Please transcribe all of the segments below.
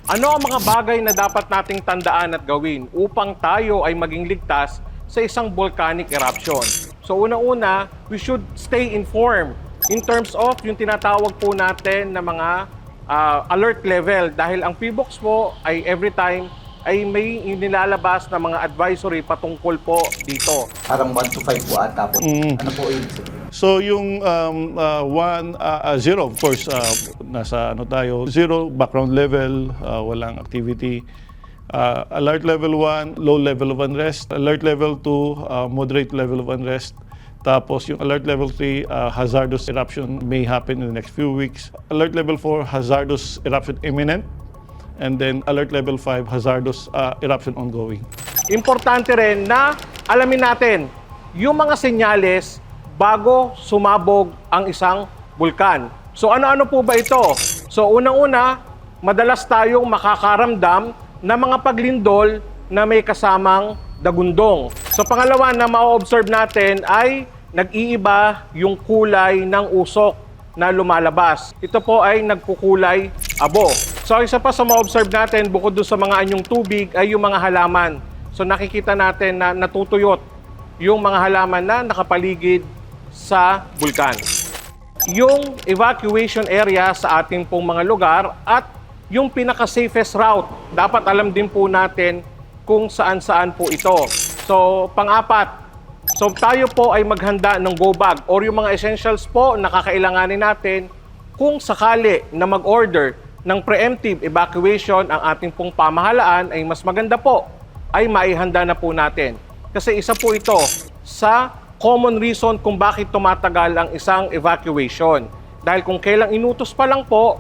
Ano ang mga bagay na dapat nating tandaan at gawin upang tayo ay maging ligtas sa isang volcanic eruption? So unang-una, we should stay informed in terms of yung tinatawag po natin na mga alert level dahil ang PBOX po ay every time ay may nilalabas na mga advisory patungkol po dito. Parang 1 to 5 po ata po. Ano po ibig sabihin? So yung 0, of course, nasa ano tayo, 0 background level, walang activity. Alert level 1, low level of unrest. Alert level 2, moderate level of unrest. Tapos yung alert level 3, hazardous eruption may happen in the next few weeks. Alert level 4, hazardous eruption imminent. And then alert level 5, hazardous eruption ongoing. Importante rin na alamin natin yung mga senyales bago sumabog ang isang bulkan. So ano-ano po ba ito? So unang-una, madalas tayong makakaramdam ng mga paglindol na may kasamang dagundong. So pangalawa na ma-observe natin ay nag-iiba yung kulay ng usok na lumalabas. Ito po ay nagkukulay abo. So isa pa sa ma-observe natin bukod doon sa mga anyong tubig ay yung mga halaman. So nakikita natin na natutuyot yung mga halaman na nakapaligid sa bulkan. Yung evacuation area sa ating pong mga lugar at yung pinaka-safest route, dapat alam din po natin kung saan-saan po ito. So, pang-apat, so tayo po ay maghanda ng go bag or yung mga essentials po na kakailanganin natin kung sakali na mag-order ng preemptive evacuation ang ating pong pamahalaan ay mas maganda po ay maihanda na po natin. Kasi isa po ito sa common reason kung bakit tumatagal ang isang evacuation. Dahil kung kailang inutos pa lang po,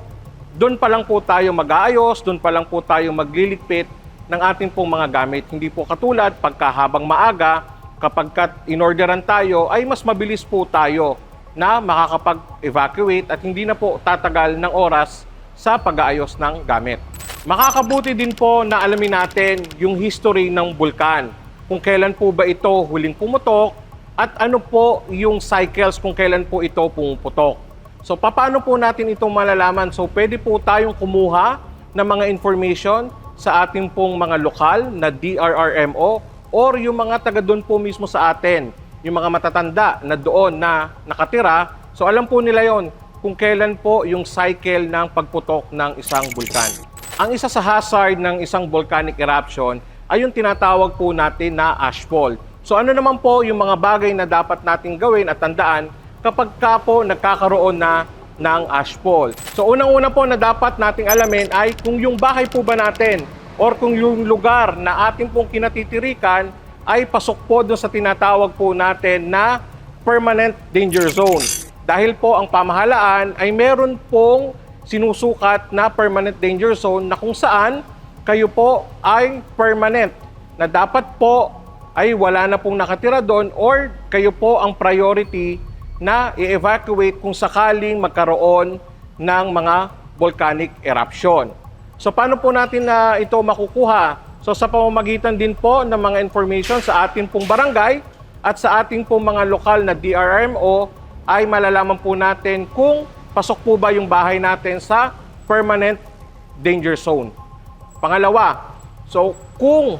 doon pa lang po tayo mag-aayos, doon pa lang po tayo magliligpit ng ating pong mga gamit. Hindi po katulad pagkahabang maaga, kapag inorderan tayo, ay mas mabilis po tayo na makakapag-evacuate at hindi na po tatagal ng oras sa pag-aayos ng gamit. Makakabuti din po na alamin natin yung history ng bulkan. Kung kailan po ba ito huling pumutok, at ano po yung cycles kung kailan po ito pumuputok. So, paano po natin itong malalaman? So, pwede po tayong kumuha ng mga information sa ating pong mga lokal na DRRMO or yung mga taga doon po mismo sa atin, yung mga matatanda na doon na nakatira. So, alam po nila yon kung kailan po yung cycle ng pagputok ng isang bulkan. Ang isa sa hazard ng isang volcanic eruption ay yung tinatawag po natin na ashfall. So ano naman po yung mga bagay na dapat nating gawin at tandaan kapag ka po nagkakaroon na ng ashfall. So unang-una po na dapat nating alamin ay kung yung bahay po ba natin or kung yung lugar na ating pong kinatitirikan ay pasok po doon sa tinatawag po natin na permanent danger zone. Dahil po ang pamahalaan ay meron pong sinusukat na permanent danger zone na kung saan kayo po ay permanent na dapat po ay wala na pong nakatira doon or kayo po ang priority na i-evacuate kung sakaling magkaroon ng mga volcanic eruption. So paano po natin na ito makukuha? So sa pamamagitan din po ng mga information sa ating pong barangay at sa ating pong mga lokal na DRRMO ay malalaman po natin kung pasok po ba yung bahay natin sa permanent danger zone. Pangalawa, so kung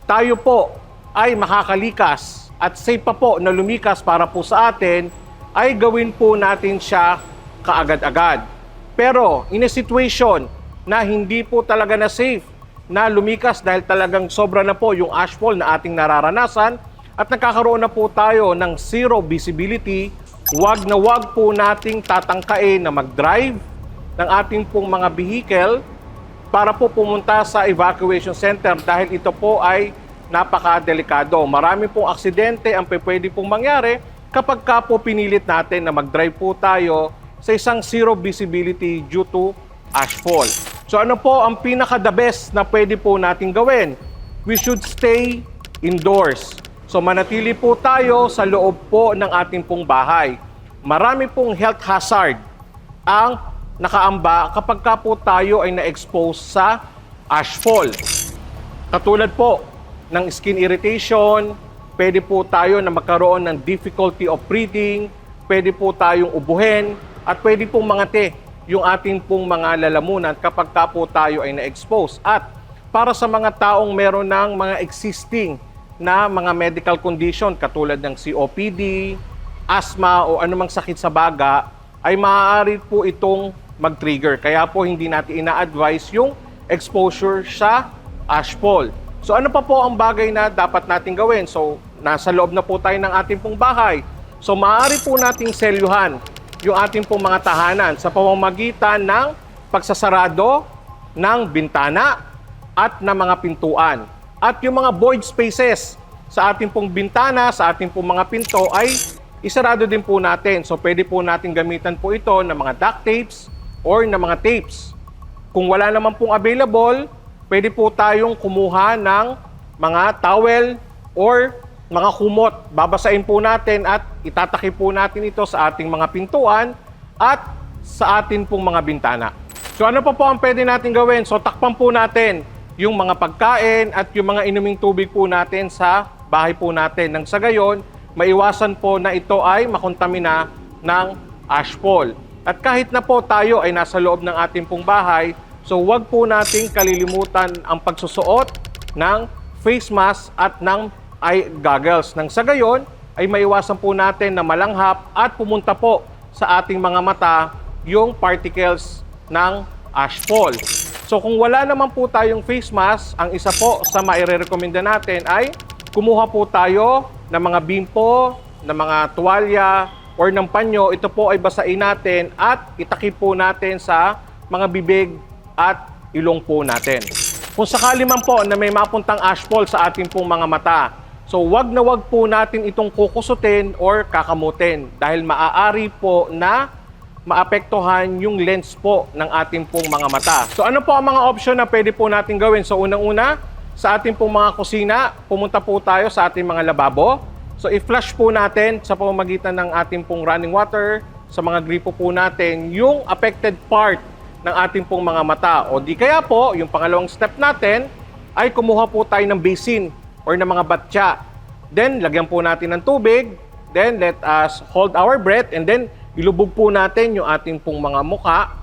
tayo po ay makakalikas at safe pa po na lumikas para po sa atin, ay gawin po natin siya kaagad-agad. Pero in a situation na hindi po talaga na safe na lumikas dahil talagang sobra na po yung ashfall na ating nararanasan at nagkakaroon na po tayo ng zero visibility, wag po nating tatangkain na mag-drive ng ating pong mga vehicle para po pumunta sa evacuation center dahil ito po ay napakadelikado. Marami pong aksidente ang pwede pong mangyari kapag ka po pinilit natin na mag-drive po tayo sa isang zero visibility due to ashfall. So ano po ang pinaka-the best na pwede po natin gawin? We should stay indoors. So manatili po tayo sa loob po ng ating pong bahay. Marami pong health hazard ang nakaamba kapag ka po tayo ay na-expose sa ashfall. Katulad po ng skin irritation, pwede po tayo na magkaroon ng difficulty of breathing, pwede po tayong ubuhin, at pwede pong mangati yung ating pong mga lalamunan kapag ka po tayo ay na-expose. At para sa mga taong meron ng mga existing na mga medical condition katulad ng COPD, asthma o anumang sakit sa baga, ay maaari po itong mag-trigger. Kaya po hindi natin ina-advise yung exposure sa ashfall. So ano pa po ang bagay na dapat natin gawin? So nasa loob na po tayo ng ating pong bahay. So maaari po nating selyuhan yung ating pong mga tahanan sa pamamagitan ng pagsasarado ng bintana at ng mga pintuan. At yung mga void spaces sa ating pong bintana, sa ating pong mga pinto ay isarado din po natin. So pwede po natin gamitan po ito ng mga duct tapes or ng mga tapes. Kung wala naman pong available, pwede po tayong kumuha ng mga towel or mga kumot. Babasain po natin at itatakip po natin ito sa ating mga pintuan at sa atin pong mga bintana. So ano pa po ang pwede natin gawin? So takpan po natin yung mga pagkain at yung mga inuming tubig po natin sa bahay po natin. Nang sa gayon, maiwasan po na ito ay makontamina ng ashfall. At kahit na po tayo ay nasa loob ng ating pong bahay, so wag po nating kalilimutan ang pagsusuot ng face mask at ng eye goggles. Nang sa gayon, ay maiwasan po natin na malanghap at pumunta po sa ating mga mata yung particles ng ashfall. So kung wala naman po tayong face mask, ang isa po sa maire-recommenda natin ay kumuha po tayo ng mga bimpo, ng mga tuwalya, or ng panyo. Ito po ay basain natin at itakip po natin sa mga bibig at ilong po natin. Kung sakali man po na may mapuntang ashfall sa ating pong mga mata, so wag na wag po natin itong kukusutin or kakamutin dahil maaari po na maapektuhan yung lens po ng ating pong mga mata. So ano po ang mga option na pwede po natin gawin? So unang-una, sa ating pong mga kusina, pumunta po tayo sa ating mga lababo. So i-flush po natin sa pamamagitan ng ating pong running water, sa mga gripo po natin, yung affected part ng ating pong mga mata. O di kaya po, yung pangalawang step natin, ay kumuha po tayo ng basin or ng mga batya. Then, lagyan po natin ng tubig. Then, let us hold our breath. And then, ilubog po natin yung ating pong mga mukha.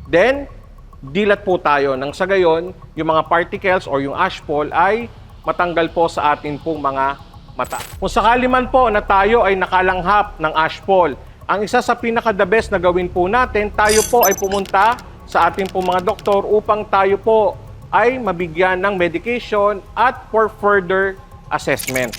Then, dilat po tayo. Nang sa gayon, yung mga particles or yung ashfall ay matanggal po sa ating pong mga mata. Kung sakali man po na tayo ay nakalanghap ng ashfall, ang isa sa pinaka-the best na gawin po natin, tayo po ay pumunta sa ating pong mga doktor upang tayo po ay mabigyan ng medication at for further assessment.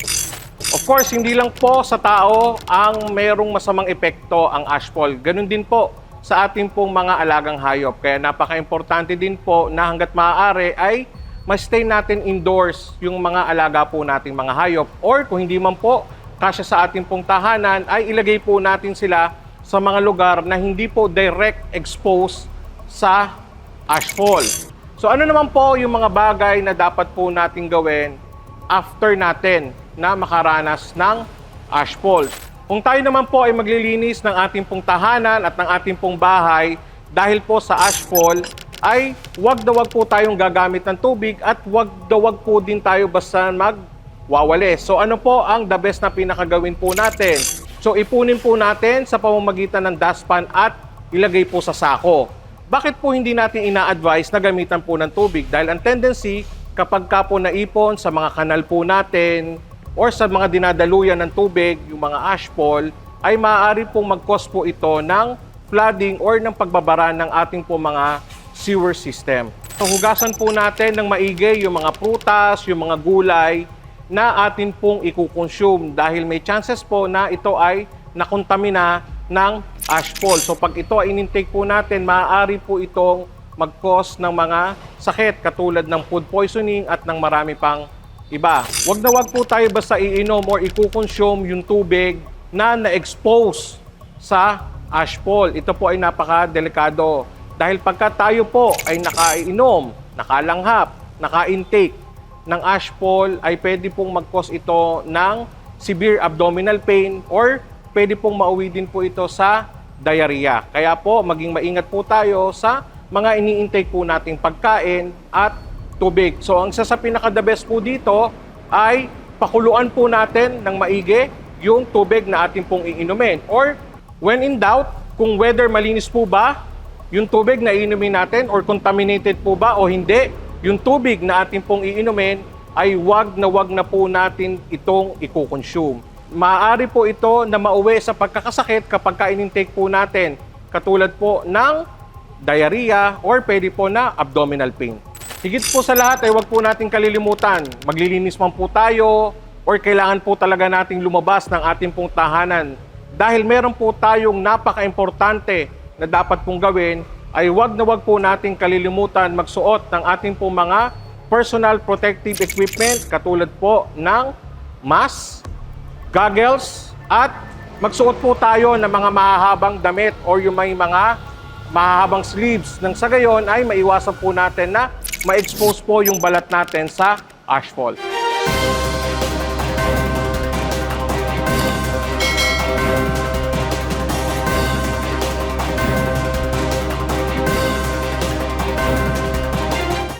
Of course, hindi lang po sa tao ang mayroong masamang epekto ang ashfall. Ganun din po sa ating pong mga alagang hayop. Kaya napaka-importante din po na hanggat maaari ay ma-stay natin indoors yung mga alaga po nating mga hayop. Or kung hindi man po kasya sa ating pong tahanan, ay ilagay po natin sila sa mga lugar na hindi po direct exposed sa ashfall. So ano naman po yung mga bagay na dapat po natin gawin after natin na makaranas ng ashfall? Kung tayo naman po ay maglilinis ng ating pong tahanan at ng ating pong bahay dahil po sa ashfall, ay wag na wag po tayong gagamit ng tubig at wag na wag po din tayo basta magwawalis. So ano po ang the best na pinakagawin po natin? So ipunin po natin sa pamamagitan ng dustpan at ilagay po sa sako. Bakit po hindi natin ina-advise na gamitan po ng tubig? Dahil ang tendency, kapag ka po naipon sa mga kanal po natin or sa mga dinadaluyan ng tubig, yung mga ashfall, ay maaari pong mag-cause po ito ng flooding or ng pagbabara ng ating po mga sewer system. So hugasan po natin ng maigi yung mga prutas, yung mga gulay na atin pong i-consume dahil may chances po na ito ay nakontamina ng ashfall. So pag ito ay in-intake po natin, maaari po itong mag-cause ng mga sakit katulad ng food poisoning at ng marami pang iba. Wag na wag po tayo basta iinom or i-consume yung tubig na na-expose sa ashfall. Ito po ay napaka-delikado dahil pagka tayo po ay nakainom, nakalanghap, naka-intake ng ashfall, ay pwede pong mag-cause ito ng severe abdominal pain or pwede pong mauwi din po ito sa diarrhea. Kaya po, maging maingat po tayo sa mga ini-intake po nating pagkain at tubig. So, ang isa sa pinaka-the best po dito ay pakuluan po natin ng maigi yung tubig na ating pong iinumin. Or, when in doubt, kung whether malinis po ba yung tubig na iinumin natin or contaminated po ba o hindi, yung tubig na ating pong iinumin ay wag na po natin itong i-consume. Maaari po ito na mauwi sa pagkakasakit kapag ka-intake po natin, katulad po ng diarrhea or pwede po na abdominal pain. Higit po sa lahat ay wag po natin kalilimutan, maglilinis man po tayo or kailangan po talaga nating lumabas ng ating pong tahanan. Dahil meron po tayong napaka-importante na dapat pong gawin, ay wag po nating kalilimutan magsuot ng ating pong mga personal protective equipment katulad po ng mask, goggles, at magsuot po tayo ng mga mahahabang damit or yung may mga mahahabang sleeves. Nang sa gayon ay maiwasan po natin na ma-expose po yung balat natin sa asphalt.